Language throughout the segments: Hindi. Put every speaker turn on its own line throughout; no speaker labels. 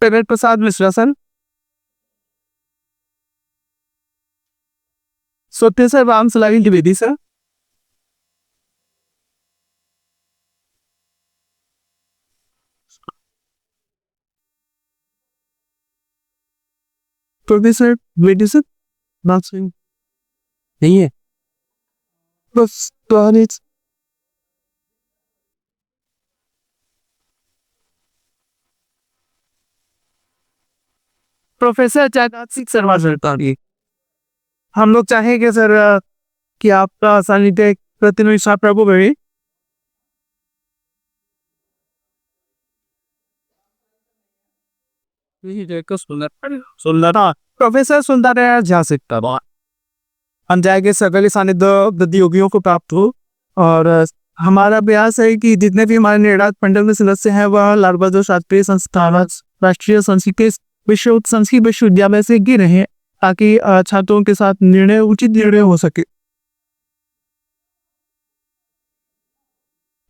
प्रगट Prasad Mishra sir, Satya sir Ram Salahi Dwivedi sir, professor Dwivedi sir, Nath Singh नहीं है बस तो प्रोफेसर जयनाथ सिंह शर्मा सर। हम लोग चाहेंगे सर कि आपका सानिध्य प्रतिनिधि छात्रा को भेजे। सुंदर प्रोफेसर सुंदर जा सकता हम जाएंगे सकल सानिध्य प्रतियोगियों को प्राप्त हो। और हमारा प्रयास है कि जितने भी हमारे निर्णायक मंडल में सदस्य हैं वह लाल बहादुर शास्त्री संस्थान राष्ट्रीय संस्कृत संस्कृत विश्वविद्यालय से गिरे हैं, ताकि छात्रों के साथ उचित निर्णय हो सके।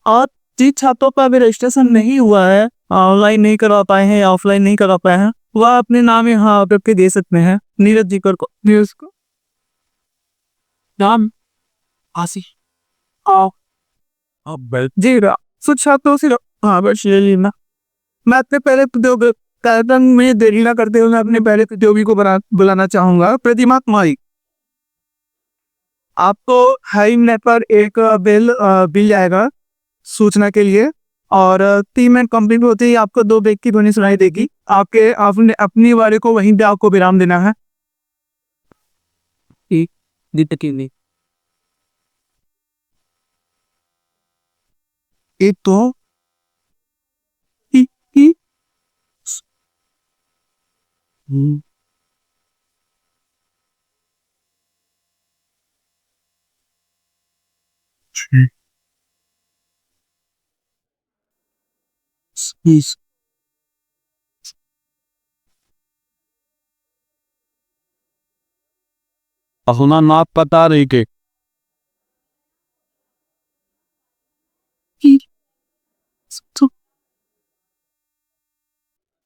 और जिन छात्रों का अभी रजिस्ट्रेशन नहीं हुआ है, ऑनलाइन नहीं करवा पाए हैं या ऑफलाइन नहीं करवा पाए हैं, वह अपने नाम यहाँ करके दे सकते हैं। नीरज जी को नाम आसी जी छात्रों से मैं अपने पहले कार्यक्रम में देरी ना करते हुए अपने पहले प्रतियोगी को बुलाना चाहूंगा। प्रतिमा कुमारी, आपको हाई नेट पर एक बिल आएगा सूचना के लिए, और 3 मिनट कंप्लीट होते ही आपको 2 ब्रेक की ध्वनि सुनाई देगी। आपने अपनी वाले को वहीं पे आपको विराम देना है। एक तो अपना नाम पता रही के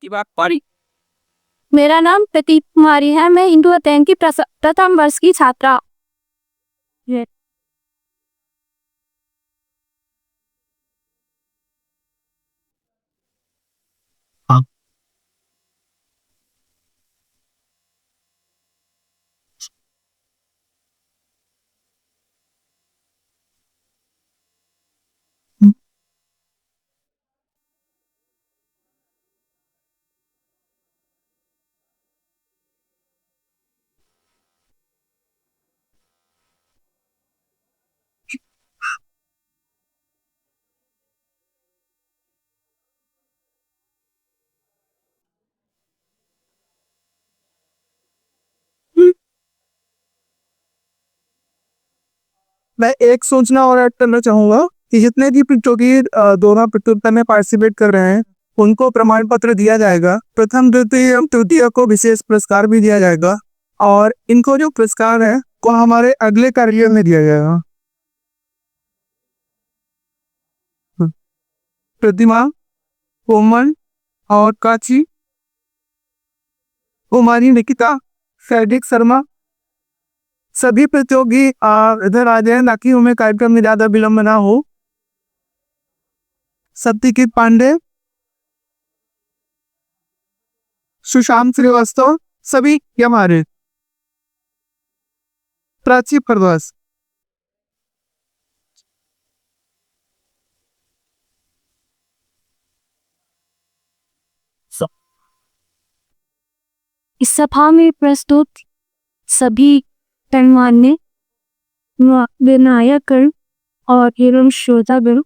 बात पड़ी।
मेरा नाम प्रतीक कुमारी है। मैं हिंदू अध्ययन की प्रथम वर्ष की छात्रा।
मैं एक सूचना और ऐड करना चाहूंगा कि जितने भी प्रतियोगी दोनों प्रतियोगिता में पार्टिसिपेट कर रहे हैं उनको प्रमाण पत्र दिया जाएगा। प्रथम द्वितीय तृतीय को विशेष पुरस्कार भी दिया जाएगा, और इनको जो पुरस्कार है वो हमारे अगले कार्य में दिया जाएगा। प्रतिमा, कोमल और काची, कुमारी निकिता, फैडिक शर्मा, सभी प्रतियोगी इधर आ जाए ताकि हमें कार्यक्रम में ज्यादा विलंब ना हो। सत्यकीत पांडे, सुशांत श्रीवास्तव, सभी हमारे। प्राची परवास,
इस सभा में प्रस्तुत सभी गणमान्य विनायकगण और एवं श्रोतागण,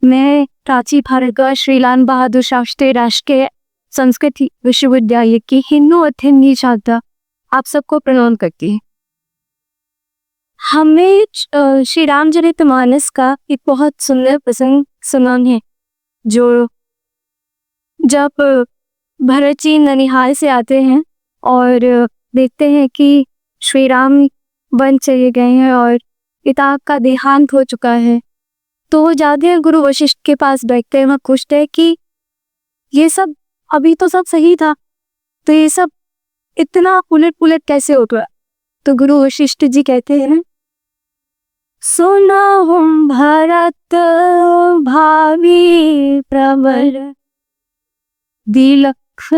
मैं प्राची भारद्वाज श्री लाल बहादुर शास्त्री राष्ट्रीय संस्कृत विश्वविद्यालय की हिंदू अध्ययन की छात्रा आप सबको प्रणाम करती है। हमें श्री रामचरितमानस का एक बहुत सुंदर प्रसंग सुना है, जो जब भरत जी ननिहाल से आते हैं और देखते हैं कि श्री राम वन चले गए हैं और पिता का देहांत हो चुका है, तो वो जाते हैं गुरु वशिष्ठ के पास बैठते हैं। वह पूछते हैं कि ये सब अभी तो सब सही था, तो ये सब इतना उलट पुलट कैसे हो गया? तो गुरु वशिष्ठ जी कहते हैं, सुना हम भरत भावी प्रबल, दिलख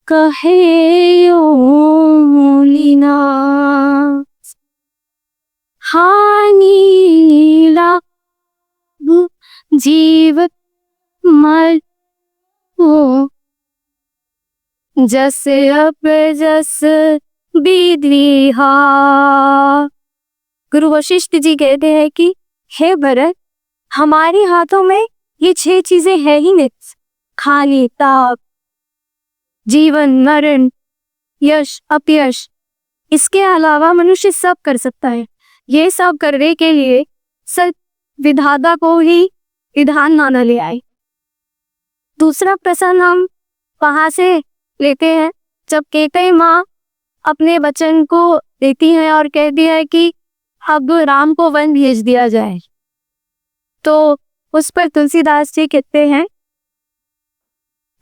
कहे योनिना, हानि लाभ जीव मर हो, जस अप जस विद्रिहा। गुरु वशिष्ठ जी कहते हैं कि हे भरत, हमारे हाथों में ये 6 चीजें है ही नहीं, खाली ताप, जीवन मरण, यश अपयश। इसके अलावा मनुष्य सब कर सकता है। ये सब करने के लिए सब विधाता को ही विधान माना ले आए। दूसरा प्रश्न हम वहां से लेते हैं, जब कैकेयी माँ अपने बच्चन को देती है और कहती है कि अब राम को वन भेज दिया जाए, तो उस पर तुलसीदास जी कहते हैं,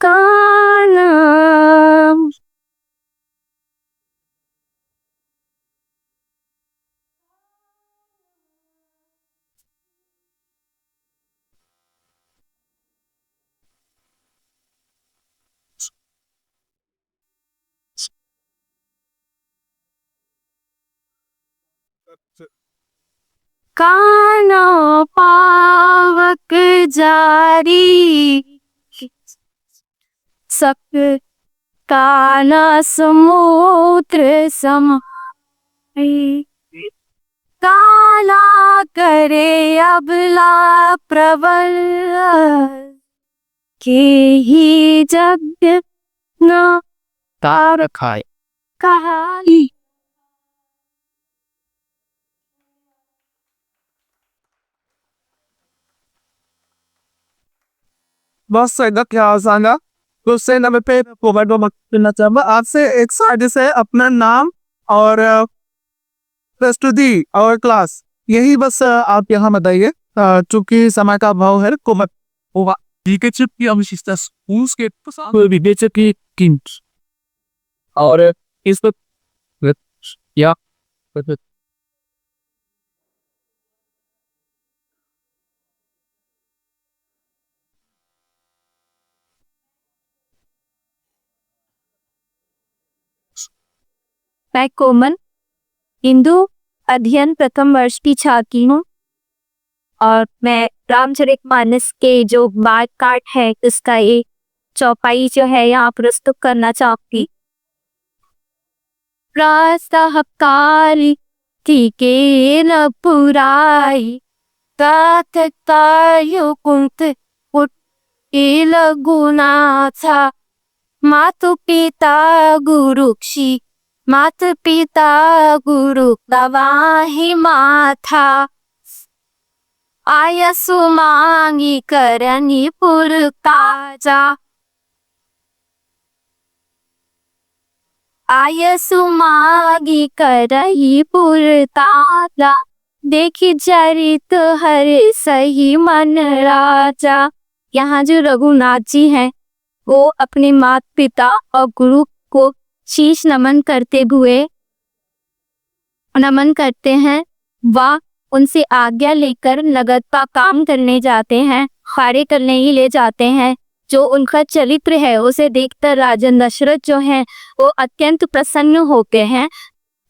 काना काना पावक जारी, सक काना समुद्र सम, काला करे अबला प्रबल, के ही जग न तार खाए कहानी।
बस इधर क्या सांगा तो उससे ना मैं पे प्रोवाइड करना चाहूँगा आपसे एक साइड से अपना नाम और प्रस्तुति और क्लास यही बस आप यहाँ बताइए चूंकि समय का अभाव है को मत होगा विवेचक की अवशिष्टता उसके विवेचक की कीमत और इस पर या
मैं कोमल हिंदू अध्ययन प्रथम वर्ष की छात्री हूँ और मैं रामचरितमानस के जो बाल काट है उसका ये चौपाई जो है यहाँ प्रस्तुत करना चाहती। प्रातःकाल के न पुराई, ताततायु कुंत उठेल गुणाचा, मातु पिता गुरुक्षी, मात पिता गुरु गवाही माथा, आयसु मांगी करनी पुर काजा, आयसु मांगी करही पुर ताजा, देखी चरित हर सही मन राजा। यहाँ जो रघुनाथ जी हैं वो अपने माता पिता और गुरु को शीश नमन करते हैं। वह उनसे आज्ञा लेकर नगद का काम करने जाते हैं, कार्य करने ही ले जाते हैं। जो उनका चरित्र है उसे देखकर राजन दशरथ जो हैं वो अत्यंत प्रसन्न होते हैं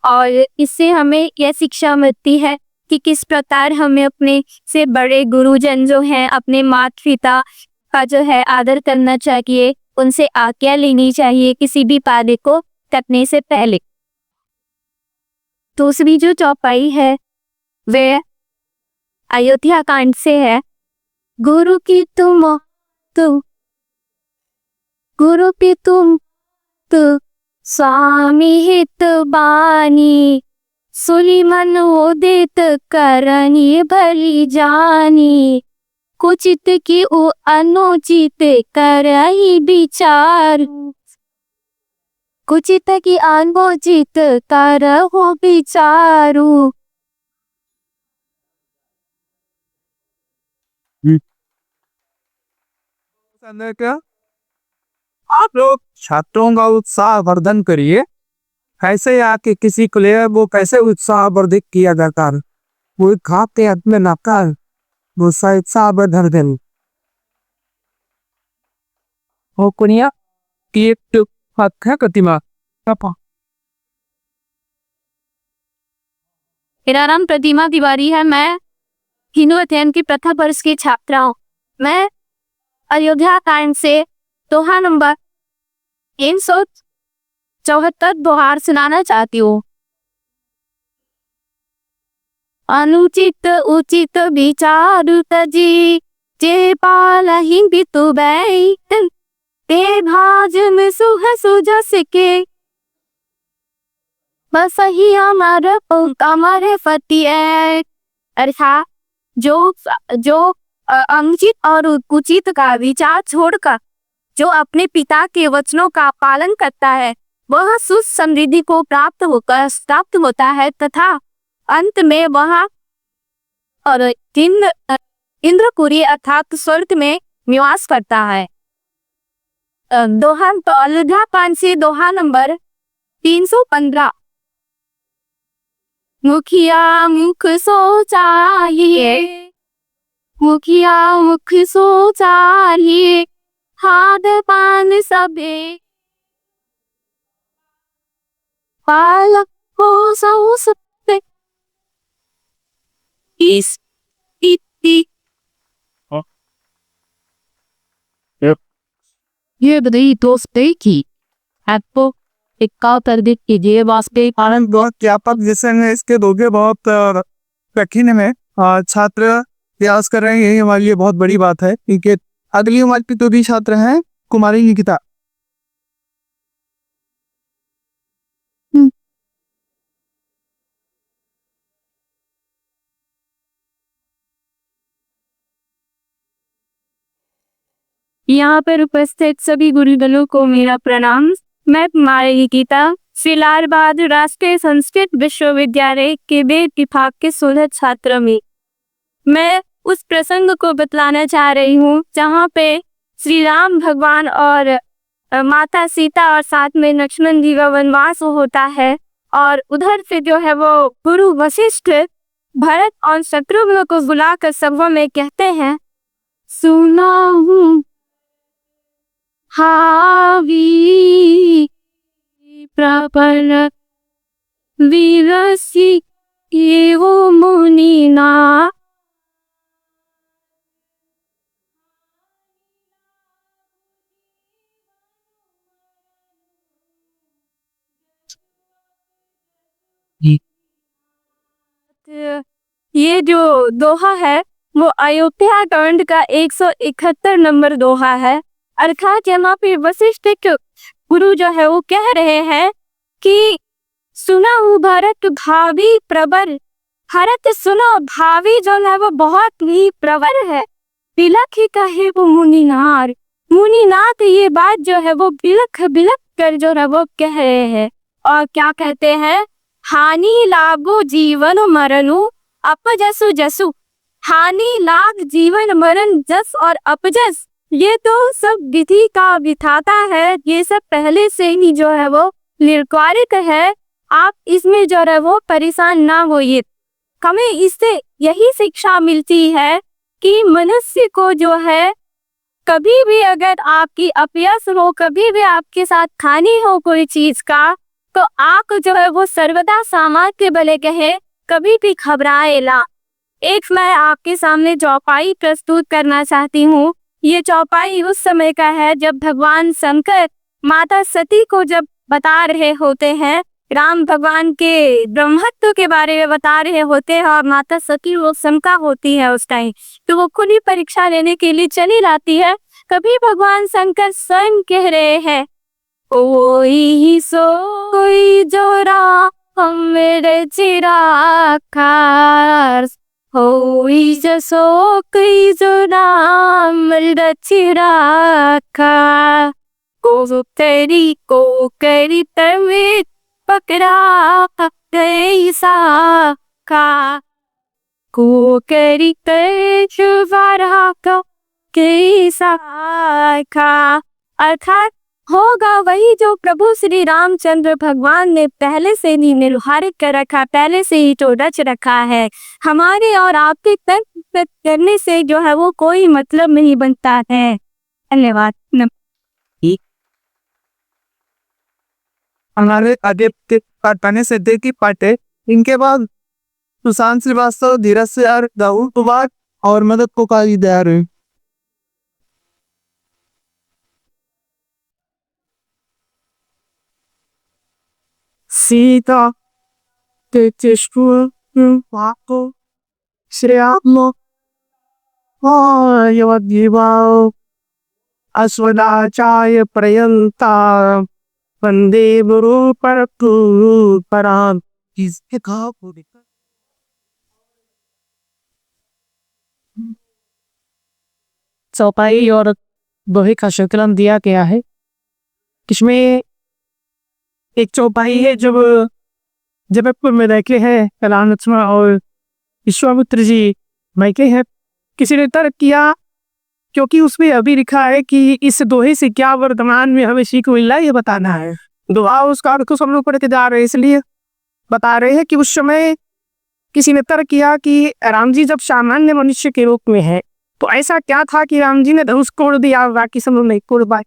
और इससे हमें यह शिक्षा मिलती है कि किस प्रकार हमें अपने से बड़े गुरुजन जो हैं अपने माता पिता का जो है आदर करना चाहिए, उनसे आज्ञा लेनी चाहिए किसी भी कार्य को करने से पहले। दूसरी जो चौपाई है वह अयोध्या कांड से है। गुरु की तुम तु स्वामी हित बानी, सुलिमन उदित करनी भली जानी, कुचित की अनुचित करही विचार, कुचित की अनुचित करहु विचारू।
क्या आप लोग छात्रों का उत्साह वर्धन करिए। कैसे आके किसी को ले वो कैसे उत्साह वर्धित किया जाता है, वो खाते अपने नकार वो उत्साह वर्धन हो कुनिया की एक हक है प्रतिमा।
मेरा नाम प्रतिमा तिवारी है। मैं हिंदू अध्ययन की प्रथम वर्ष की छात्रा हूँ। मैं अयोध्या कांड से दोहा नंबर 374 दोहार सुनाना चाहती हूँ। अनुचित उचित विचार तजी जे पालहि बितु बैठ ते भाज में सुह सुजस के बस ही हमारे फती है। अर्थात जो अनुचित और उचित का विचार छोड़कर जो अपने पिता के वचनों का पालन करता है वह सुख समृद्धि को प्राप्त होता है तथा अंत में वह और इंद्रपुरी अर्थात स्वर्ग में निवास करता है। दोहा तो अयोध्या कांड से दोहा नंबर 315। मुखिया मुख सोचाइए, मुखिया मुख सोचाइए, हाथ पान सबे पाल हो सौ सबे इस इति। ये बड़ी दोस्त की आपको एक का कर दे कीजिए वास्ते
आनंद बहुत व्यापक विषय है, इसके दोगे बहुत कठिन में छात्र प्रयास कर रहे हैं, यही हमारे लिए बहुत बड़ी बात है। क्योंकि अगली हमारे की तो भी छात्र हैं कुमारी निकिता।
यहाँ पर उपस्थित सभी गुरुजनों को मेरा प्रणाम। मैं कुमारी निकिता फिलहालबाद राष्ट्रीय संस्कृत विश्वविद्यालय के वेद विभाग के 16 छात्र में मैं उस प्रसंग को बतलाना चाह रही हूँ जहाँ पे श्री राम भगवान और माता सीता और साथ में लक्ष्मण जी का वनवास होता है और उधर से जो है वो गुरु वशिष्ठ भरत और शत्रुघ्न को बुलाकर सभा में कहते हैं, सुना हूँ हावी प्रबल वीरसी एवं मुनिना ये जो दोहा है वो अयोध्या कांड का 171 नंबर दोहा है। अर्थात यहाँ पे वशिष्ठ गुरु जो है वो कह रहे हैं कि सुना हूँ भरत भावी प्रबल, भरत सुनो भावी जो है वो बहुत ही प्रबल है। बिलख ही कहे वो मुनिनार, मुनिनाथ ये बात जो है वो बिलख बिलख कर जो है वो कह रहे हैं। और क्या कहते हैं, हानि लाभो जीवन मरणु अपजसु जसु। हानि लाभ जीवन मरण जस और अपजस ये तो सब विधि का विधाता है, ये सब पहले से ही जो है वो निर्धारित है। आप इसमें जो है वो परेशान ना होइए। हमें इससे यही शिक्षा मिलती है कि मनुष्य को जो है कभी भी अगर आपकी अपयश हो, कभी भी आपके साथ खानी हो कोई चीज का, तो आप जो है वो सर्वदा सामर्थ्य बले कहे, कभी भी घबराए ला। एक मैं आपके सामने चौपाई प्रस्तुत करना चाहती हूँ। ये चौपाई उस समय का है जब भगवान शंकर माता सती को जब बता रहे होते हैं, राम भगवान के ब्रह्मत्व के बारे में बता रहे होते हैं और माता सती वो शंका होती है उस टाइम, तो वो खुद ही परीक्षा लेने के लिए चली जाती है। कभी भगवान शंकर स्वयं कह रहे हैं, ओई सो कोई जोरा हमरे चिराकार, होई जसो कोई जोरा हमरे चिराकार, को करी तवे पकड़ा कैसा का, को करी कैसा का कैसा का। अर्थात होगा वही जो प्रभु श्री रामचंद्र भगवान ने पहले से ही निर्धारित कर रखा, पहले से ही तो रच रखा है। हमारे और आपके तर्क करने से जो है वो कोई मतलब नहीं बनता है। धन्यवाद।
हमारे आदित्य पाटने से की पाटे, इनके बाद सुशांत श्रीवास्तव, धीरज से यार, राहुल कुमार और मदद को काली दयार है। सीता वाको श्रेयात्म अश्वदाचार्य पर्यंता वंदे गुरु पराम। इसके कहा चौपाई और दोहे का संकलन दिया गया है। इसमें एक चौपाई है जब जबलपुर में रहते हैं राम लक्ष्मण और विश्वामित्र जी मैके हैं। किसी ने तर्क किया, क्योंकि उसमें अभी लिखा है कि इस दोहे से क्या वर्तमान में हमें सीख मिला ये बताना है। दोहा उसका अर्थ को हम लोग पढ़ के जा रहे हैं, इसलिए बता रहे हैं कि उस समय किसी ने तर्क किया कि राम जी जब सामान्य मनुष्य के रूप में है तो ऐसा क्या था कि राम जी ने धनुष तोड़ दिया, बाकी सब लोग नहीं तोड़ पाए।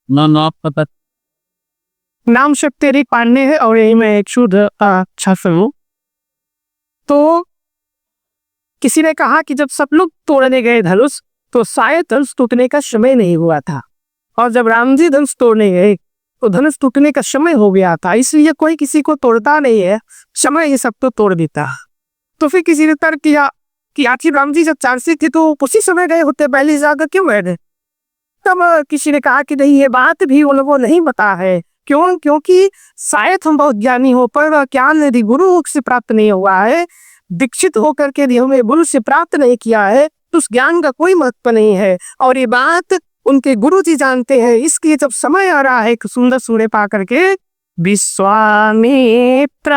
ना पता नाम शक्ति रे पांडे है और यही मैं एक शुद्ध छात्र हूँ। तो किसी ने कहा कि जब सब लोग तोड़ने गए धनुष तो शायद धनुष टूटने का समय नहीं हुआ था, और जब राम जी धनुष तोड़ने गए तो धनुष टूटने का समय हो गया था, इसलिए कोई किसी को तोड़ता नहीं है, समय ये सब तो तोड़ देता। तो फिर किसी ने तर्क किया कि आखिर राम जी जब चांसी थे तो उसी समय गए होते, पहले जाकर क्यों गए? तब किसी ने कहा कि नहीं, ये बात भी उन लोगों नहीं बता है। क्यों? क्योंकि शायद हम बहुत ज्ञानी हो पर ज्ञान यदि गुरु से प्राप्त नहीं हुआ है, दीक्षित होकर के यदि हमें गुरु से प्राप्त नहीं किया है तो उस ज्ञान का कोई महत्व नहीं है, और ये बात उनके गुरु जी जानते हैं। इसलिए जब समय आ रहा है एक सुंदर सूर्य पा करके विश्वामित्र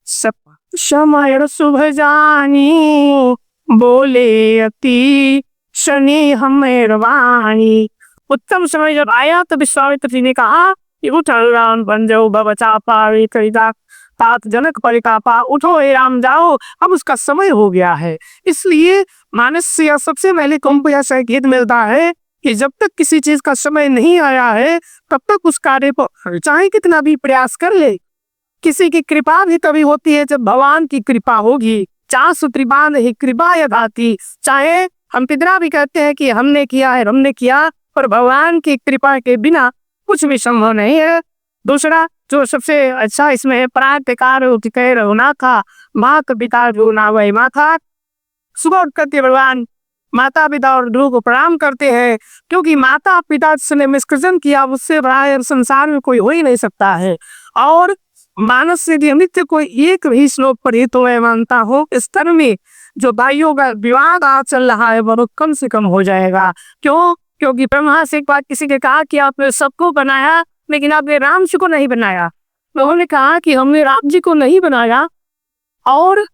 समय शुभ जानी बोले अति शनि हमें वाणी। उत्तम समय जब आया तो विश्वामित्र जी ने कहा कि उठ राम बन जाओ बचा पावे कईदा तात जनक परितापा, उठो हे राम जाओ, अब उसका समय हो गया है। इसलिए मानस से सबसे पहले तुमको यह संकेत मिलता है कि जब तक किसी चीज का समय नहीं आया है तब तक उस कार्य पर चाहे कितना भी प्रयास कर ले, किसी की कृपा भी तभी होती है जब भगवान की कृपा होगी। चाहे कृपा नहीं कृपा यथाती, चाहे हम कितना भी कहते हैं कि हमने किया है हमने किया, पर भगवान की कृपा के बिना कुछ भी संभव नहीं है। दूसरा जो सबसे अच्छा इसमें प्रातकार होना था, मात पिता जो ना वही माता, सुबह उठ करके भगवान माता पिता और गुरु को प्रणाम करते हैं, क्योंकि माता पिता ने निष्कृजन किया उससे बड़ा संसार में कोई हो ही नहीं सकता है। और मानस से नित्य कोई एक भी श्लोक पढ़े तो मैं मानता हूँ इस धर्म में जो भाइयों का विवाद आज चल रहा है वो कम से कम हो जाएगा। क्यों? क्योंकि ब्रह्मा से एक बार किसी ने कहा कि आपने सबको बनाया लेकिन आपने राम जी को नहीं बनाया। उन्होंने कहा कि हमने राम जी को नहीं बनाया, और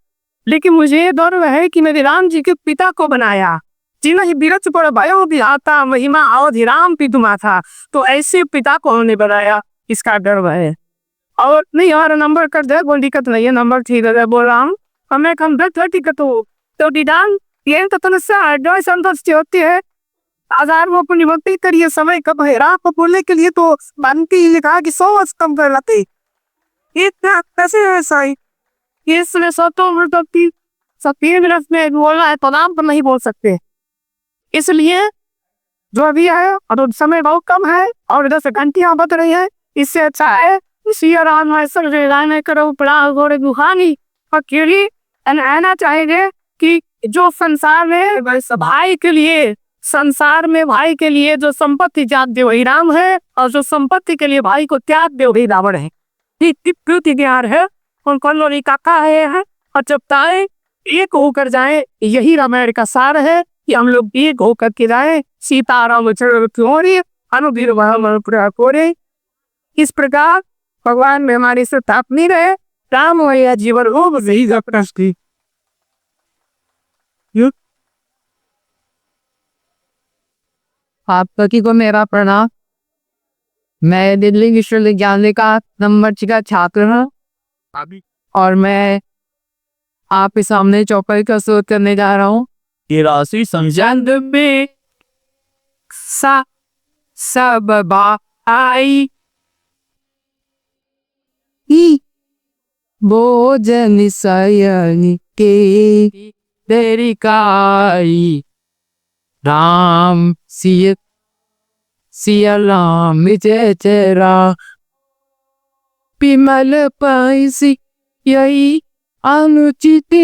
लेकिन मुझे गर्व है कि मैंने राम जी के पिता को बनाया। जिन्हें ही बिरच पर भयो भी आता महिमा अवधि राम पितुमा था, तो ऐसे पिता को हमने बनाया, इसका गर्व है। और नहीं हमारा नंबर कर दे, कोई दिक्कत नहीं है, नंबर ठीक है बोल रहा हूँ। हमें कम दिक्कत हो तो डिडान ये तो संतुष्टि होती है। आधार वो अपनी भक्ति करिए, समय कब है रात को बोलने के लिए तो बनती लिखा कि 100 वर्ष कम कर लाते इतना कैसे है सही। इसमें 100 मिनट में बोलना है तो नाम पर नहीं बोल सकते, इसलिए जो अभी है और समय बहुत कम है और 10 घंटियां बच रही है, इससे अच्छा है इसी आराम करो पड़ा घोड़े दुहानी और क्योंकि कहना चाहेंगे कि जो संसार में भाई के लिए, संसार में भाई के लिए जो संपत्ति त्याग दे वही राम है, और जो संपत्ति के लिए भाई को त्याग दे वही रावण है। ज्ञान है उनको लोरी काका है, और जब ताए एक होकर जाए यही रामायण का सार है कि हम लोग एक होकर के जाए। सीताराम अनुधीर इस प्रकार भगवान में हमारी स्थापनी रहे, राम भैया जीवन हो सही। आप सभी को मेरा प्रणाम।
मैं दिल्ली विश्वविद्यालय का नंबर 6 का छात्र हूँ और मैं आपके सामने चौपाई का शोध करने जा रहा हूँ।
ये राशि
जंग में सा सब आई भोजन सयन के तेरी काई राम सिया सिया राम जय जय राम विमल पैसी यही अनुचित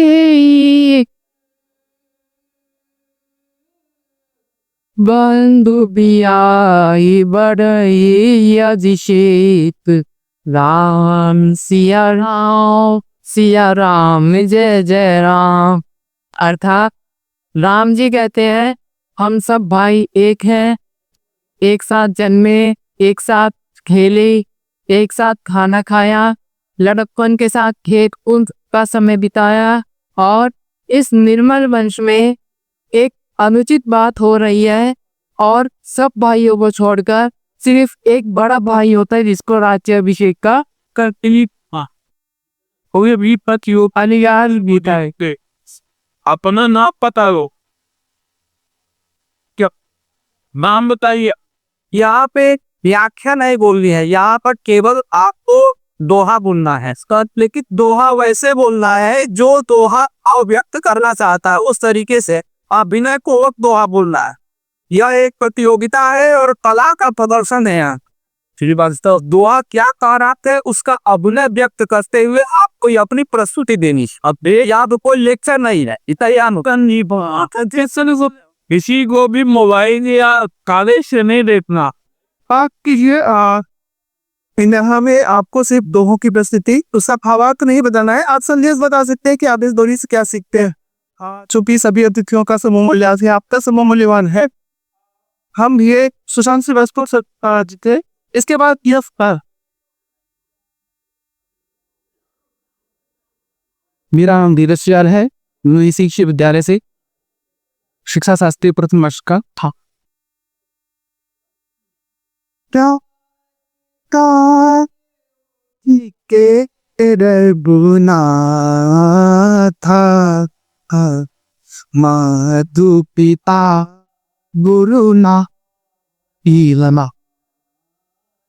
बंधु बियाई बड़ई अजिषेत राम सिया राम जय जय राम। अर्थात राम जी कहते हैं हम सब भाई एक हैं, एक साथ जन्मे, एक साथ खेले, एक साथ खाना खाया, लड़कपन के साथ खेत कूद का समय बिताया और इस निर्मल वंश में एक अनुचित बात हो रही है और सब भाइयों को छोड़कर सिर्फ एक बड़ा भाई होता है जिसको राज्याभिषेक का
अपना नाम पता लो, क्या नाम बताइए। यहाँ पे व्याख्या नहीं बोलनी है, यहाँ पर केवल आपको दोहा बोलना है, लेकिन दोहा वैसे बोलना है जो दोहा अभिव्यक्त करना चाहता है उस तरीके से अभिनय को दोहा बोलना है। यह एक प्रतियोगिता है और कला का प्रदर्शन है। यहाँ श्रीवास्तव दोहा क्या कह रहा है उसका अभिनय व्यक्त करते हुए आपको अपनी प्रस्तुति देनी। अब यहाँ पे कोई लेक्चर नहीं है, किसी को भी मोबाइल या कागज से नहीं देखना। कीजिए हमें आपको सिर्फ दोहों की प्रस्तुति उसका भावार्थ नहीं बताना है। आप संदेश बता सकते हैं कि आप इस दोहे से क्या सीखते हैं। चूंकि सभी अतिथियों का समूह मूल्यांकन है, आपका समूह मूल्यवान है। हम ये सुशांत श्रीवास्तव जीते। इसके बाद यह
मेरा नाम धीरज यार है, मैं इसी विश्वविद्यालय से शिक्षा शास्त्री प्रथम वर्ष का था।
के रबुना था माधु पिता गुरु ना इलमा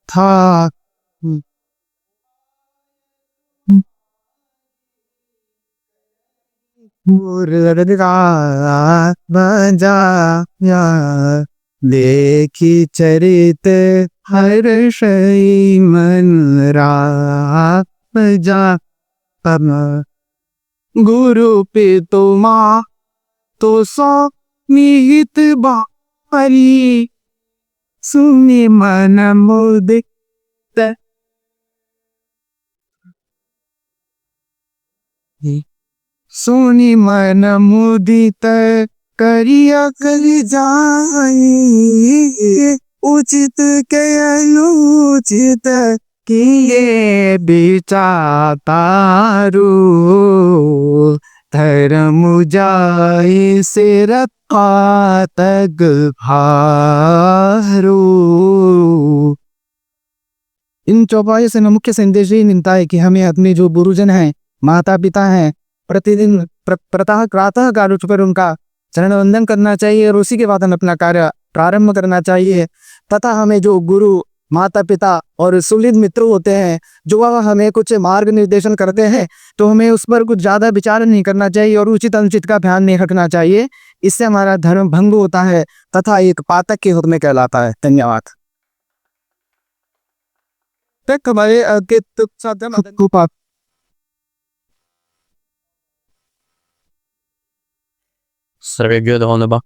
था देखी चरित हर शई मन राजा गुरु पे तो माँ तो सो निहित बारी सुनि मन मुदित सुनि मन मुदित करिया कर जाई उचित के अनुचित किए विचातारू धर्म जाई सिर तक भारू। इन चौपाइयों से मुख्य संदेश ये मिलता है कि हमें अपने जो गुरुजन हैं, माता पिता हैं, प्रतिदिन प्रातः काल उठकर उनका चरण वंदन करना चाहिए और उसी के बाद हम अपना कार्य प्रारंभ करना चाहिए। तथा हमें जो गुरु माता पिता और सुहृद मित्र होते हैं जो वह हमें कुछ मार्ग निर्देशन करते हैं तो हमें उस पर कुछ ज़्यादा विचार नहीं करना चाहिए और उचित अनुचित का ध्यान नहीं रखना चाहिए। इससे हमारा धर्म भंग होता है तथा एक पातक के रूप में कहलाता है। धन्यवाद। हमारे
सर्वज्ञ धन्यवाद।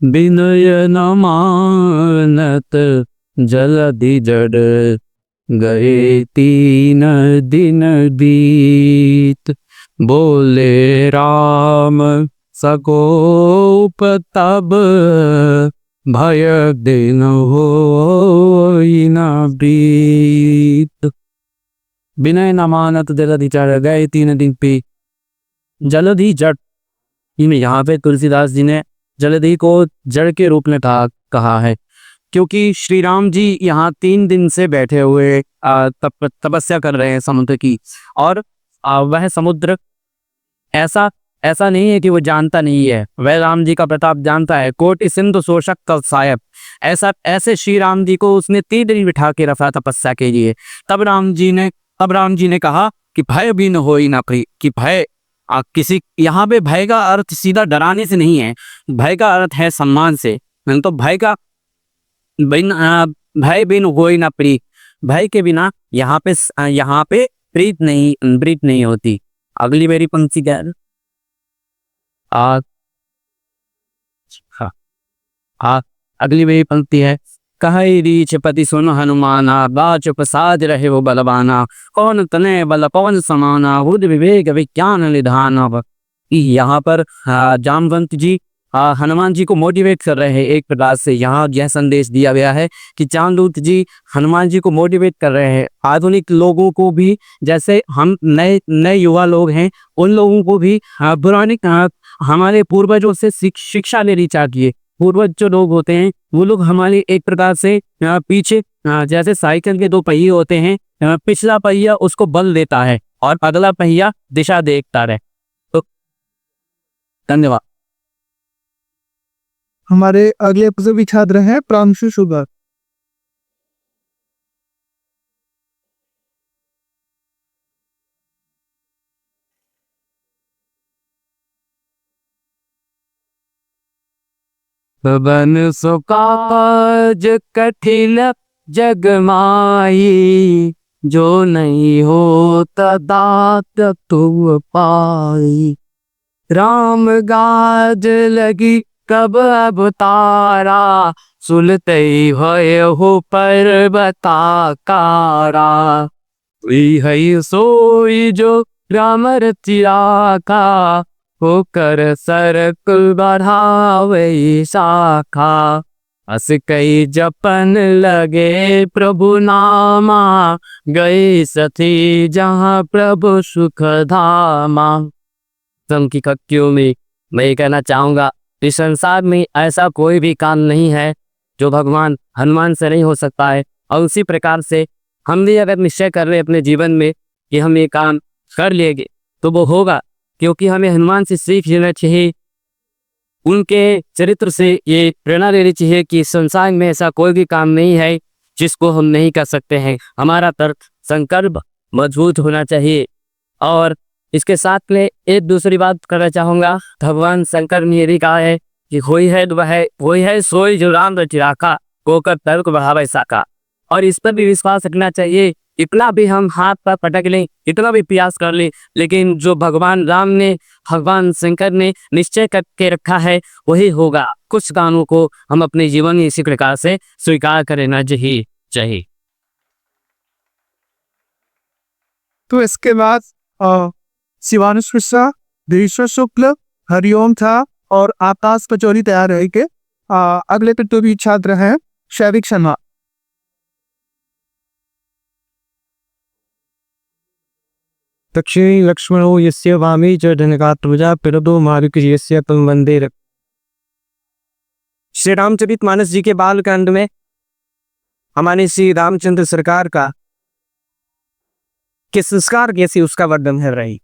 विनय न मानत जलधि जड़ गए 3 दिन बीत बोले राम सकोप तब भय दिन हो न बीत। विनय न मानत जलधि जड़ गए 3 दिन पे जलधि जड़, यहाँ पे तुलसीदास जी ने
जलधि को जड़ के रूप में कहा है, क्योंकि श्री राम जी यहाँ 3 दिन से बैठे हुए तपस्या कर रहे हैं समुद्र की। और वह समुद्र ऐसा ऐसा नहीं है कि वो जानता नहीं है, वह राम जी का प्रताप जानता है। कोटि सिंधु शोषक कव सायब, ऐसे श्री राम जी को उसने 3 दिन बिठा के रखा तपस्या के लिए। तब राम जी ने कहा कि भय भी न हो ही ना प्रिय, कि भय किसी, यहाँ पे भय का अर्थ सीधा डराने से नहीं है, भय का अर्थ है सम्मान से। तो भय बिन हो ही ना प्रीत, भय के बिना यहाँ पे प्रीत नहीं होती। अगली मेरी पंक्ति क्या है? अगली मेरी पंक्ति है, कहे रीछ पति सुन हनुमाना, बाच प्रसाद रहे वो बलवाना, कौन तने बल पवन समाना, बुद्ध विवेक विज्ञान निधान। यहाँ पर जामवंत जी हनुमान जी को मोटिवेट कर रहे हैं। एक प्रकार से यहाँ यह संदेश दिया गया है कि जामवंत जी हनुमान जी को मोटिवेट कर रहे हैं। आधुनिक लोगों को भी, जैसे हम नए युवा लोग हैं, उन लोगों को भी पुराने हमारे पूर्वजों से शिक्षा लेनी चाहिए। पूर्वज जो लोग होते हैं वो लोग हमारे एक प्रकार से पीछे, जैसे साइकिल के 2 पहिए होते हैं, पिछला पहिया उसको बल देता है और अगला पहिया दिशा देखता रहे। तो धन्यवाद।
हमारे अगले सभी छात्र हैं प्रांशु शुगर।
बन सो काज कठिन जग माई, जो नहीं हो दात तुम पाई। राम गाज लगी कब अवतारा, सुलते भय हो पर्वताकारा। है सोई जो राम रचिया का, होकर सरकुल बढ़ावे शाखा। अस कई जपन लगे प्रभु नामा, गए सती जहाँ प्रभु सुख धामा। की कक्तियों में मैं ये कहना चाहूँगा, इस संसार में ऐसा कोई भी काम नहीं है जो भगवान हनुमान से नहीं हो सकता है। और उसी प्रकार से हम भी अगर निश्चय कर रहे अपने जीवन में कि हम ये काम कर लेंगे तो वो होगा, क्योंकि हमें हनुमान से सीख लेना चाहिए, उनके चरित्र से ये प्रेरणा लेनी चाहिए कि संसार में ऐसा कोई भी काम नहीं है जिसको हम नहीं कर सकते हैं। हमारा तर्क संकल्प मजबूत होना चाहिए। और इसके साथ में एक दूसरी बात करना चाहूँगा, भगवान शंकर ने यही कहा है कि होई है सोई जो राम रचिराका, कोकर तर्क बढ़ावे साका। और इस पर भी विश्वास रखना चाहिए। इतना भी हम हाथ पर पटक लें, इतना भी प्रयास कर लें, लेकिन जो भगवान राम ने, भगवान शंकर ने निश्चय करके रखा है वही होगा। कुछ कामों को हम अपने जीवन में इसी प्रकार से स्वीकार करना चाहिए।
तो इसके बाद शिवानुष मिश्रा, धीरेश्वर शुक्ल, हरिओम था और आकाश पचौरी तैयार रहे के अगले तो भी छात्र हैं शैविक शर्मा।
दक्षिणी लक्ष्मणो यस्य वामी च धनकात्मजा पिरदो मारुक यस्य तम वंदे। श्री रामचरितमानस जी के बालकांड में हमारे श्री रामचंद्र सरकार का के संस्कार कैसे उसका वर्णन है रही।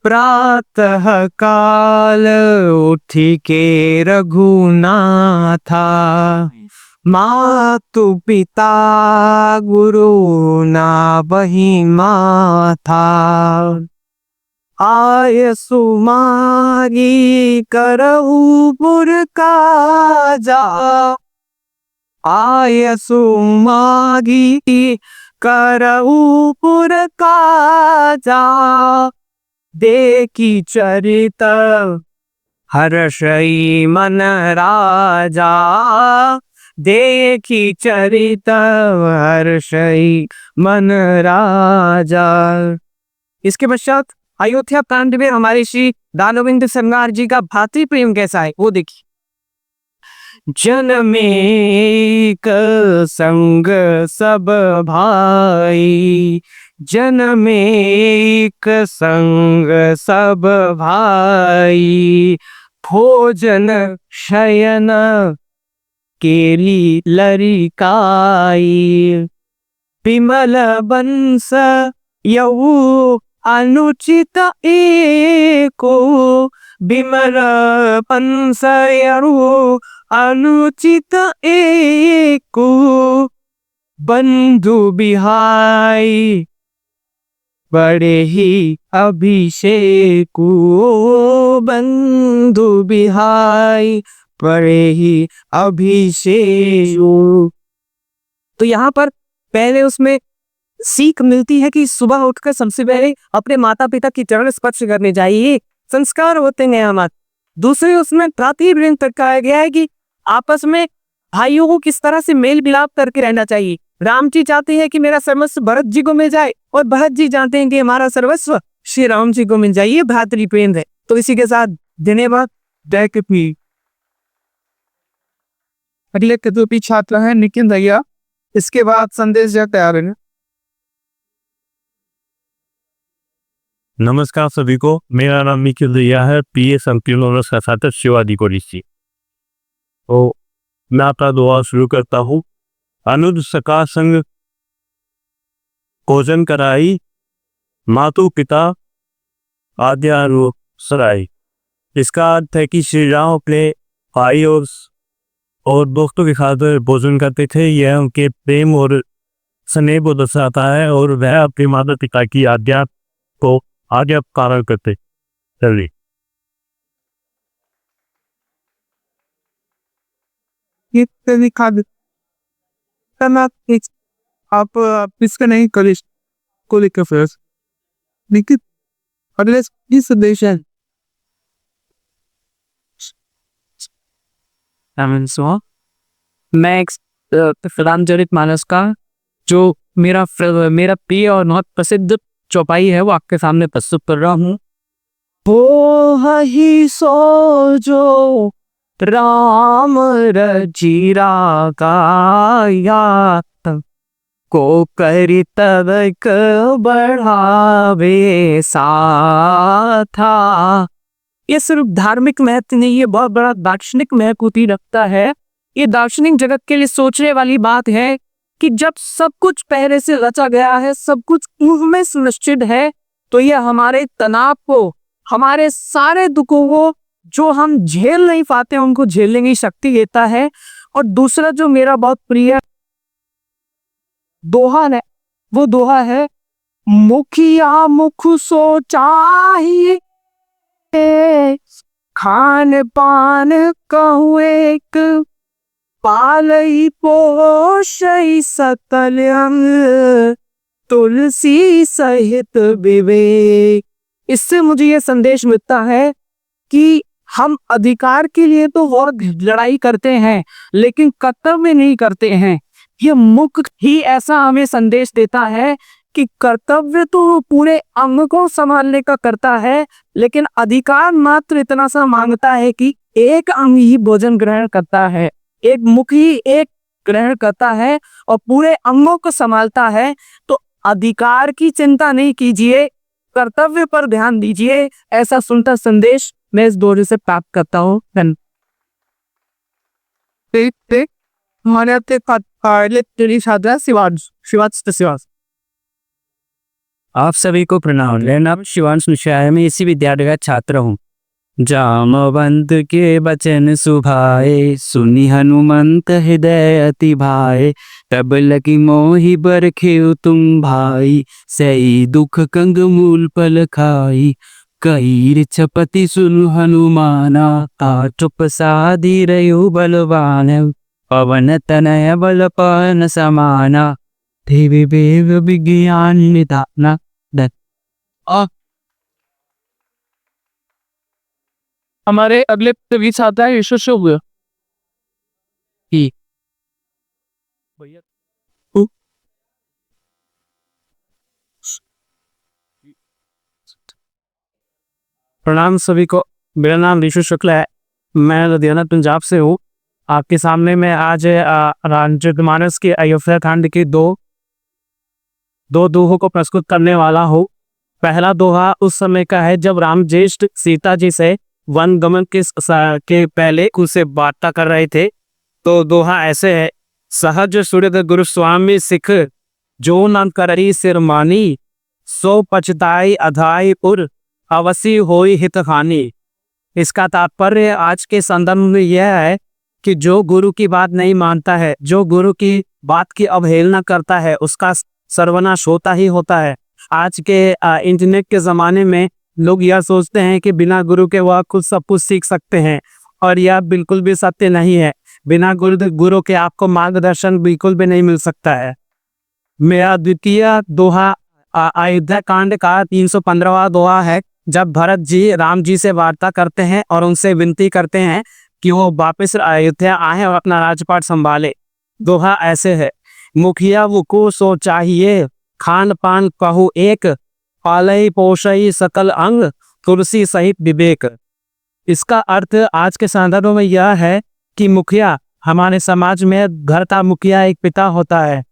प्रातः काल उठी के रघुनाथा, मातु पिता गुरु ना बही माथा। आय सुमारी करहु पुर काजा, आय सुमारी करहु पुर काजा। देखी चरित हर्षई मन राजा, देखी चरित हर्षई मन राजा। इसके पश्चात अयोध्या प्रांत में हमारे श्री दानवेंद्र सरकार जी का भातृ प्रेम कैसा है वो देखिए। जनमेक संग सब भाई, जनमेक संग सब भाई। भोजन शयन केली लरिकाई विमल बंस यऊ अनुचित एको विमल बंस यऊ अनुचित एको बंधु बिहाई बड़े ही अभिषेक बंधु बिहाई बड़े ही अभिषेक। तो यहाँ पर पहले उसमें सीख मिलती है कि सुबह उठकर सबसे पहले अपने माता पिता की चरण स्पर्श करने चाहिए, संस्कार होते हैं हमारे। दूसरे उसमें प्रातिवृंद तकाया गया है कि आपस में भाइयों को किस तरह से मेल मिलाप करके रहना चाहिए। राम जी चाहते हैं कि मेरा सर्वस्व भरत जी को मिल जाए और भरत जी चाहते हैं कि हमारा सर्वस्व श्री राम जी को मिल जाए। ये भ्रातृ प्रेम है। तो इसी के साथ धन्यवाद।
अगले कदूपी छात्र हैं निखिल भैया, इसके बाद संदेश जा तैयार है।
नमस्कार सभी को, मेरा नाम निखिल दैया है, पीएस अंतिम ऑनर्स का छात्र शिवाजी कॉलेज से। तो मैं आपका दुआ शुरू करता हूँ। अनुज सका संग भोजन कराई, मातु पिता आद्यानु सराई। इसका अर्थ है कि श्री राम अपने भाई और दोस्तों के साथ भोजन करते थे। यह उनके प्रेम और स्नेह को दर्शाता है और वह अपने माता पिता की आज्ञा को आगे पालन करते। चलिए
ये दिखा आप इसका नहीं कॉलेज को लेकर फिर निखिल अगले संदेश है।
मैं रामचरित मानस का जो मेरा प्रिय और बहुत प्रसिद्ध चौपाई है वो आपके सामने प्रस्तुत कर रहा हूँ। वो ही सो जो राम रजीरा गाया को करी तवक बढ़ावे साथा। ये सिर्फ धार्मिक महत्व नहीं, ये बहुत बड़ा दार्शनिक महत्व रखता है। ये दार्शनिक जगत के लिए सोचने वाली बात है कि जब सब कुछ पहले से रचा गया है, सब कुछ पूर्व में सुनिश्चित है, तो ये हमारे तनाव को, हमारे सारे दुखों को जो हम झेल नहीं पाते उनको झेलने की शक्ति देता है। और दूसरा जो मेरा बहुत प्रिय दोहा है वो दोहा है, मुखिया मुख सो चाहिए खान पान कहूँ एक पालई पोषई सकल अंग तुलसी सहित विवेक। इससे मुझे ये संदेश मिलता है कि हम अधिकार के लिए तो बहुत लड़ाई करते हैं लेकिन कर्तव्य नहीं करते हैं। ये मुख ही ऐसा हमें संदेश देता है कि कर्तव्य तो पूरे अंग को संभालने का करता है, लेकिन अधिकार मात्र इतना सा मांगता है कि एक अंग ही भोजन ग्रहण करता है, एक मुख ही एक ग्रहण करता है और पूरे अंगों को संभालता है। तो अधिकार की चिंता नहीं कीजिए, कर्तव्य पर ध्यान दीजिए। ऐसा सुनता संदेश मैं इस दोहे से प्राप्त करता हूँ।
आप सभी को प्रणाम। मेरा नाम शिवांश मिश्रा है, मैं इसी विद्यालय का छात्र हूँ। जामवंत के वचन सुभाए, सुनी हनुमंत हृदय अति भाए। तब लगी मोहि बरखेउ तुम भाई, सई दुख कंग मूल पल खाई। कईर छपति सुनु हनुमाना, आठ प्रसादी रयु बलवान। पवन तनय बल पवन समाना, देवी वेग विज्ञान निधाना।
हमारे अगले तभी छात्र है यशस्वी हुए।
प्रणाम सभी को, मेरा नाम ऋषु शुक्ला है, मैं लुधियाना पंजाब से हूँ। आपके सामने मैं आज रामचरितमानस के अयोध्या कांड के दो दोहों को प्रस्तुत करने वाला हूँ। पहला दोहा उस समय का है जब राम ज्येष्ठ सीता जी से वन गमन के पहले उनसे वार्ता कर रहे थे। तो दोहा ऐसे है, सहज सुरद गुरु स्वामी सिख, जो न करही सिर मानी, सो पछताई अधाई पुर, अवसी होई हित हानि। इसका तात्पर्य आज के संदर्भ में यह है कि जो गुरु की बात नहीं मानता है, जो गुरु की बात की अवहेलना करता है, उसका सर्वनाश होता ही होता है। आज के इंटरनेट के ज़माने में लोग यह सोचते हैं कि बिना गुरु के वह खुद सब कुछ सीख सकते हैं, और यह बिल्कुल भी सत्य नहीं है। बिना गुरु के आपको मार्गदर्शन बिल्कुल भी नहीं मिल सकता है। मेरा द्वितीय दोहा अयोध्या कांड का 315वां दोहा है, जब भरत जी राम जी से वार्ता करते हैं और उनसे विनती करते हैं कि वो वापस अयोध्या आए और अपना राजपाट संभाले। दोहा ऐसे है, मुखिया वो सो चाहिए, खान पान कहू एक, पालई पोषई सकल अंग, तुलसी सहित विवेक। इसका अर्थ आज के संदर्भ में यह है कि मुखिया, हमारे समाज में घर का मुखिया एक पिता होता है,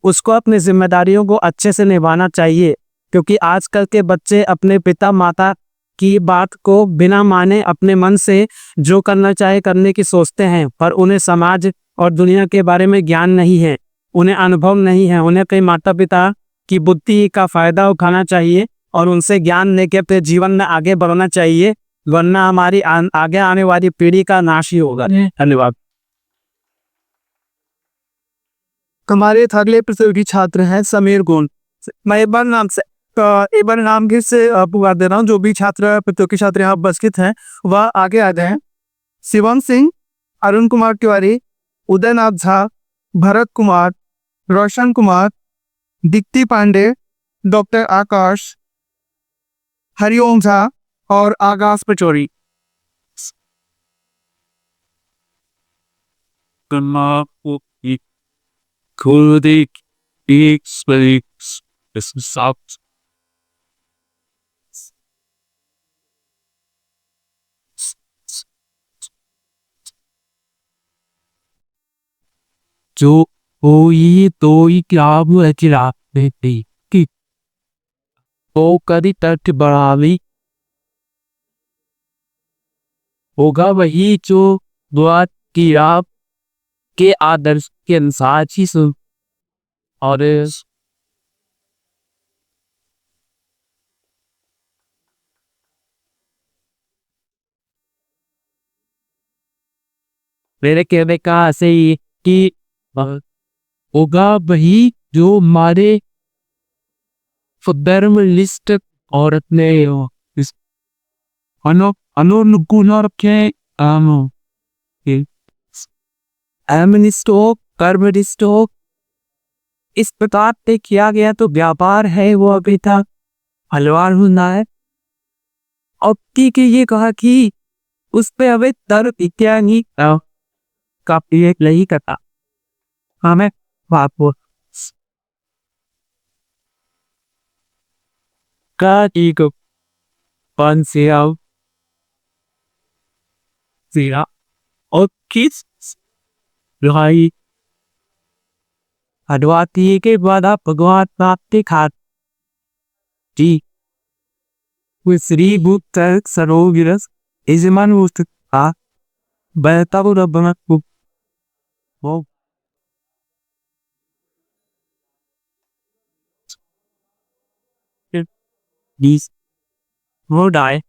उसको अपनी जिम्मेदारियों को अच्छे से निभाना चाहिए, क्योंकि आजकल के बच्चे अपने पिता माता की बात को बिना माने अपने मन से जो करना चाहे करने की सोचते हैं, पर उन्हें समाज और दुनिया के बारे में ज्ञान नहीं है, उन्हें अनुभव नहीं है। उन्हें कई माता पिता की बुद्धि का फायदा उठाना चाहिए और उनसे ज्ञान लेके अपने जीवन में आगे बढ़ना चाहिए, वरना हमारी आगे आने वाली पीढ़ी का नाश ही होगा। धन्यवाद।
हमारे अगले प्रतियोगी छात्र हैं समीर गोल। मैं एक बार नाम फिर से पुकार दे रहा हूँ। जो भी प्रतियोगी छात्र यहाँ उपस्थित हैं वह आगे आ जाएं। शिवम सिंह, अरुण कुमार तिवारी, उदयनाथ झा, भरत कुमार, रोशन कुमार, दीप्ति पांडे, डॉक्टर आकाश, हरिओम झा और आकाश पचौरी।
जो कोई तो ही क्या बेटी की वो कदी तट बढ़ावी होगा वही जो दुआ की आप के आदर्श के अनुसार ही सुन। और मेरे कहने का ऐसे ही कि होगा वही जो हमारे धर्म लिस्ट और अपने अनुकूल रखे एमनिस्टो कर्मनिस्टो इस प्रकार से किया गया तो व्यापार है वो अभी तक हलवार होना है। और ठीक है, ये कहा कि उस पे हमें तर्क इत्यादि काफी एक नहीं करता हमें बापू का एक पन से आओ सिया और किस भाई हडवाती के बाद आप भगवान प्राप्ति खात जी वो श्री बुद्ध सरोगिरस इजमान उस्त आ बहता वो रबना वो Dies Modai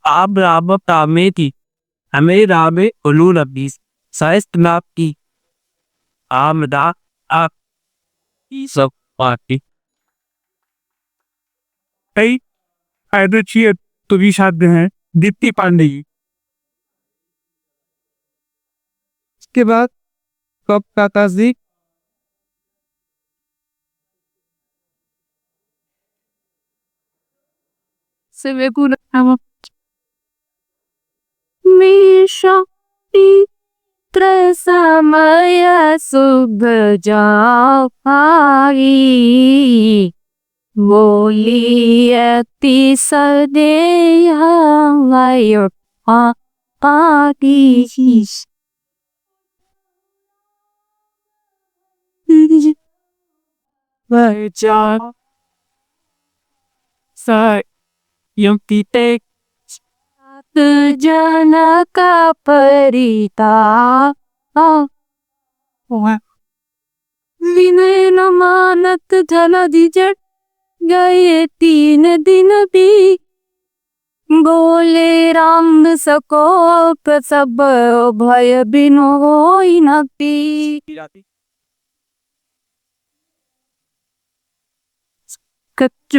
Abraham Tameti Amerabe Ulunabis Saist Napki Amda Up Isop Party
कई आदर्शीय तुभी छात्र हैं दीप्ति पांडे जी। इसके बाद कप काकाश जी,
से वे पूरा मीशा समय शुभ जाई बोली अति सदे आयो आती
Sa yung titik
जनक परिता विनय न मानत जलधि जट गए 3 दिन भी बोले राम सको सब भय बिनु होई न पी।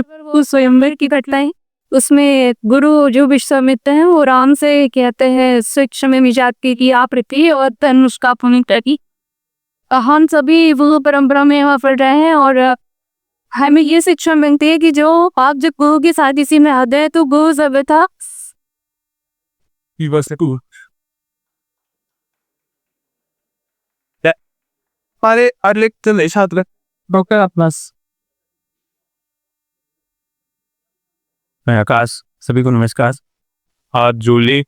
वो स्वयंवर की घटनाएं, उसमें गुरु जो विश्वामित्र हैं वो राम से कहते हैं शिक्षा में मिजात की कि आप पृथ्वी और धनुष का पुण्य की। हम सभी वो परंपरा में वहाँ पढ़ रहे हैं और हमें ये शिक्षा मिलती है कि जो आप जब गुरु के साथ इसी में आते हैं तो गुरु सब था
हमारे अगले छात्र डॉक्टर अपनास।
मैं आकाश, सभी को नमस्कार। आज जूली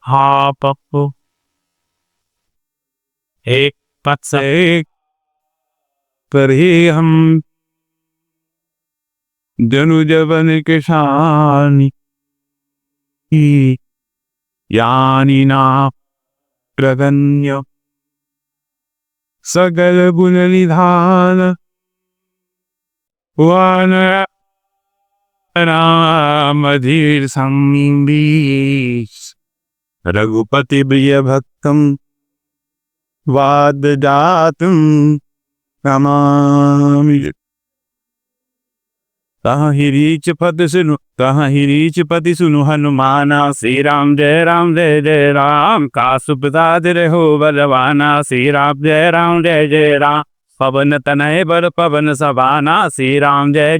हाँ पप्पू एक पद से एक पर ही हम जनु जवन के शानी यानी ना प्रगन्य सगल गुण निधान वान रामधीर संबीश रघुपति प्रिय भक्तम वाद जातम नमामि। कहाँ ही रीच पति सुनु हनुमाना श्री राम जय राम का सुप्रसाद रहो बलवाना श्री राम जय राम पवन तनय बर पवन सवाना श्री राम जय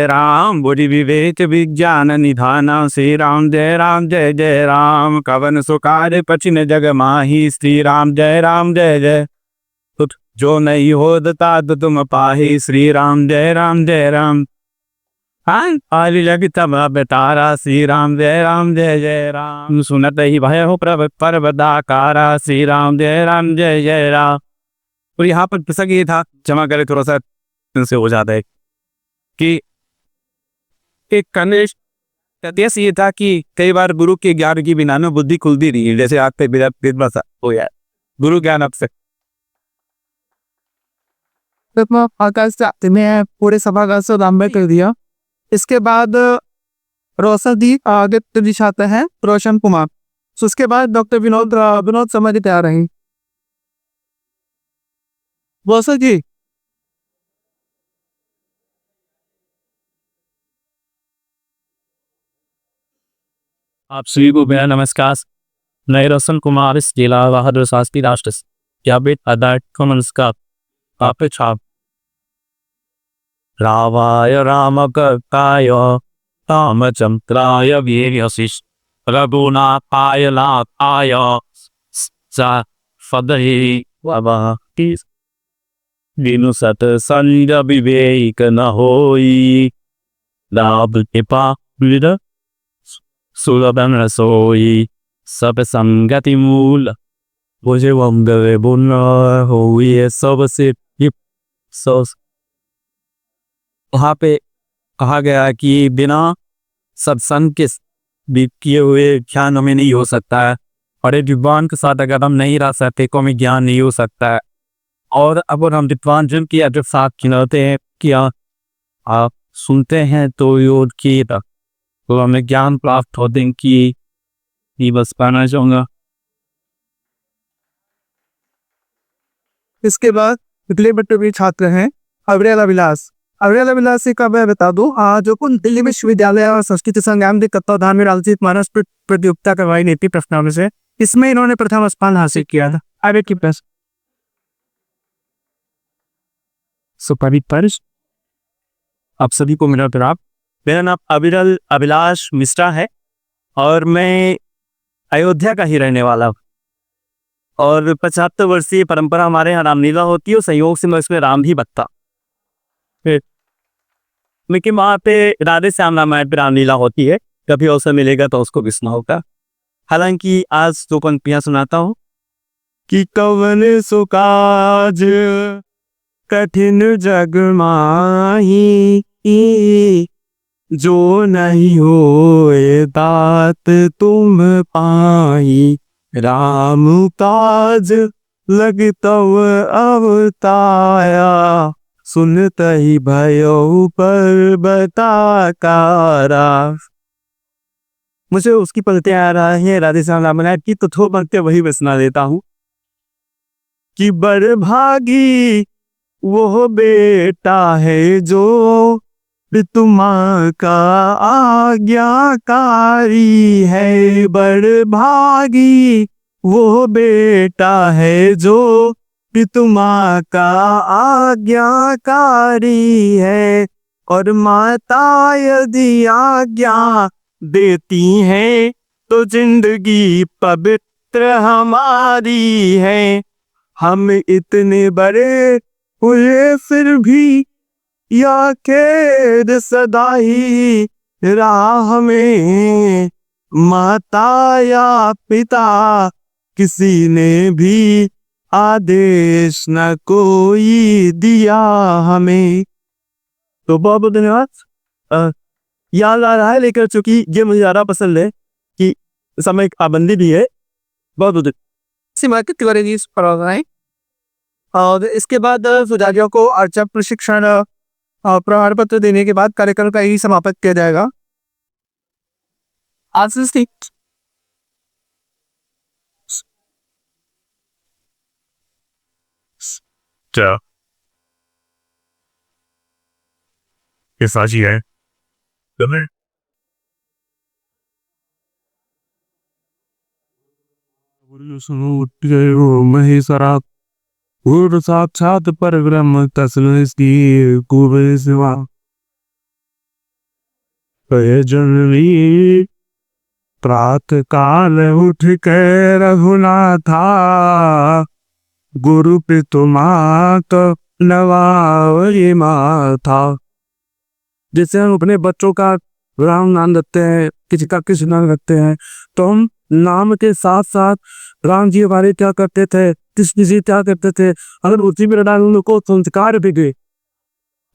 राम बुद्धि विवेक विज्ञान निधाना श्री राम जय राम कवन सुकार पचिन जग माही श्री राम जय जो नहीं हो तात तुम पाही श्री राम जय राम आली लग तब बेतारा श्री राम जय राम सुनत ही भय हो पर्वताकारा श्री राम जय राम। और यहाँ पर प्रसंग ये था, क्षमा करे थोड़ा सा से हो जाता है कि एक कनिष्ठ देश ये था कि कई बार गुरु के ज्ञान की बिना में बुद्धि खुलती नहीं है, जैसे आग पे बिना हो यार गुरु ज्ञान अब से
आकाश में पूरे सभागार से रामबे कर दिया। इसके बाद रोशन दी आगे दिखाते हैं रोशन कुमार। तो उसके बाद डॉक्टर विनोद समझ तैयार हैं। रोशन जी
आप सभी को मेरा नमस्कार। मैं रोशन कुमार इस जिला बहादुर शास्त्री राष्ट्र या बेट अदाट को नमस्कार। आप छाप रावाय रामकर्ताय रामचंद्राय वीर्यशिष रघुनाथाय नाथाय सदहि वही दिनु सत संग विवेक न होई लाभ कृपा विद सुलभन रसोई सब संगति मूल मुझे वंगवे बुन हुई सबसे वहाँ पे कहा गया कि बिना सत्संग के किए हुए ज्ञान हमें नहीं हो सकता है, और एक विद्वान के साथ अगर हम नहीं रह सकते तो हमें ज्ञान नहीं हो सकता है। और अगर हम विद्वान जन की अगर साथ खिलाते हैं कि आप सुनते हैं तो योग की तो हमें ज्ञान प्राप्त होते हैं कि ये बस पाना चाहूँगा।
इसके बाद अगले बच्चे भी छात्र हैं अवरेला विलास। अवरेला विलास का मैं बता दूं, जो कुल दिल्ली विश्वविद्यालय और संस्कृत संग्राम के तत्वाधान में राजनीतिक मानस प्रतियोगिता करवाई नीति प्रश्नावली से इसमें इन्होंने प्रथम स्थान हासिल किया था। आगे की प्रश्न सुपरित परिश।
आप सभी को मेरा प्रणाम। मेरा नाम अभिलाष मिश्रा है और मैं अयोध्या का ही रहने वाला हूँ। और 75 वर्षीय परंपरा हमारे यहाँ रामलीला होती है और संयोग से मैं इसमें राम भी बकता। लेकिन वहाँ पे राधे श्याम रामायण पे रामलीला होती है, कभी अवसर मिलेगा तो उसको भी सुना होगा। हालांकि आज 2 पंक्तियां सुनाता हूँ कि कवन सो काज कठिन जग माही
जो नहीं होए तात तुम पाई, राम काज लगतव अवताया, सुनत ही भयो पर बताकारा। मुझे उसकी पंक्तियां आ रही हैं राधे श्याम राम नायक की, तो थो पंक्तियां वही मैं सुना देता हूँ कि बड़भागी वो बेटा है जो तुम्हारा का आज्ञाकारी है, बड़भागी वो बेटा है जो तुम्हारा का आज्ञाकारी है, और माता यदि आज्ञा देती हैं तो जिंदगी पवित्र हमारी है। हम इतने बड़े हुए फिर भी या कैद सदा ही राह में, माता या पिता किसी ने भी आदेश न कोई दिया हमें। तो बहुत बहुत धन्यवाद। याद आ रहा है, लेकर चूंकि ये मुझे ज़्यादा पसंद है कि समय की पाबंदी भी है। बहुत बहुत और इसके बाद सुजातियों को अर्चक प्रशिक्षण प्रमाण पत्र देने के बाद कार्यक्रम का ही समापन किया जाएगा।
क्या ये साजी है तुम्हें? महेश्वरा गुरु साक्षात परब्रह्म तस्मै श्री गुरवे शिवा जननी प्रातः काल उठ के रघुनाथा, गुरु पितुमात नवावरी माथा। जैसे हम अपने बच्चों का राम नाम रखते हैं, किसी का कृष्ण नाम रखते हैं, तो हम नाम के साथ साथ राम जी हमारे क्या करते थे, कृष्ण जी क्या करते थे, अगर उसी में उनको संस्कार भी गए।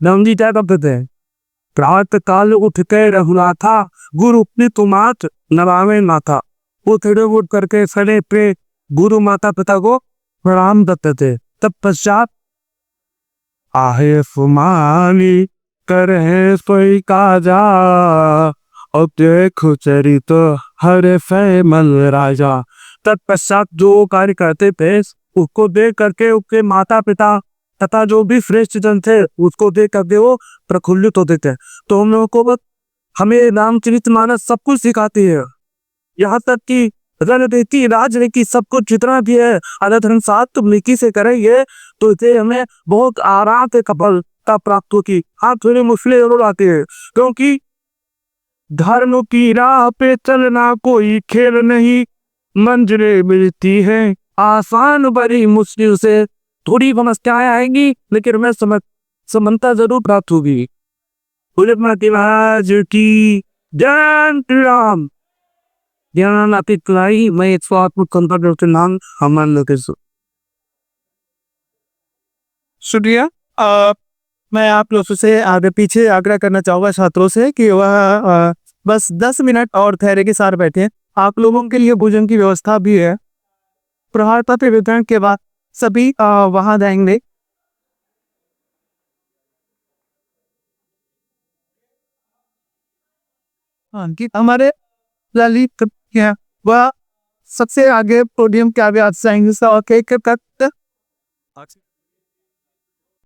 राम जी क्या करते थे, प्रातः काल उठ के रघुनाथा, गुरु पितुमात नवावे माथा। वो खड़े उठ करके सड़े पे गुरु माता पिता को प्रणाम करते थे। तब पश्चात आहे फुमानी करे सोई काजा, और देखो चरित हरे फैमल राजा। तत्पश्चात जो कार्य करते थे उसको देख करके उसके माता पिता तथा जो भी श्रेष्ठ जन थे उसको देख करके वो प्रफुल्लित होते थे। तो हम लोगों को बस हमें रामचरितमानस सब कुछ सिखाती है, यहाँ तक कि रणनीति राजनीति सब कुछ जितना भी है अगर हम साथ नीति से करेंगे तो इसे हमें बहुत आराम से सफलता प्राप्त होगी। हाँ, थोड़ी मुश्किलें जरूर आती है, क्योंकि धर्म की राह पे चलना कोई खेल नहीं, मंजिलें मिलती है आसान बड़ी मुश्किल से। थोड़ी समस्याएं आएंगी लेकिन हमें समानता जरूर प्राप्त होगी। की जय राम। ज्ञान अतिथि मैं स्वात्मक कंप्यूटर के नाम हमान लोकेश।
शुक्रिया। मैं आप लोगों से आगे पीछे आग्रह करना चाहूँगा छात्रों से कि वह बस 10 मिनट और ठहरे के साथ बैठे। आप लोगों के लिए भोजन की व्यवस्था भी है। प्रहार पत्र वितरण के बाद सभी वहां जाएंगे। हमारे ललित क्या वह सबसे आगे पोडियम के आगे जाएंगे।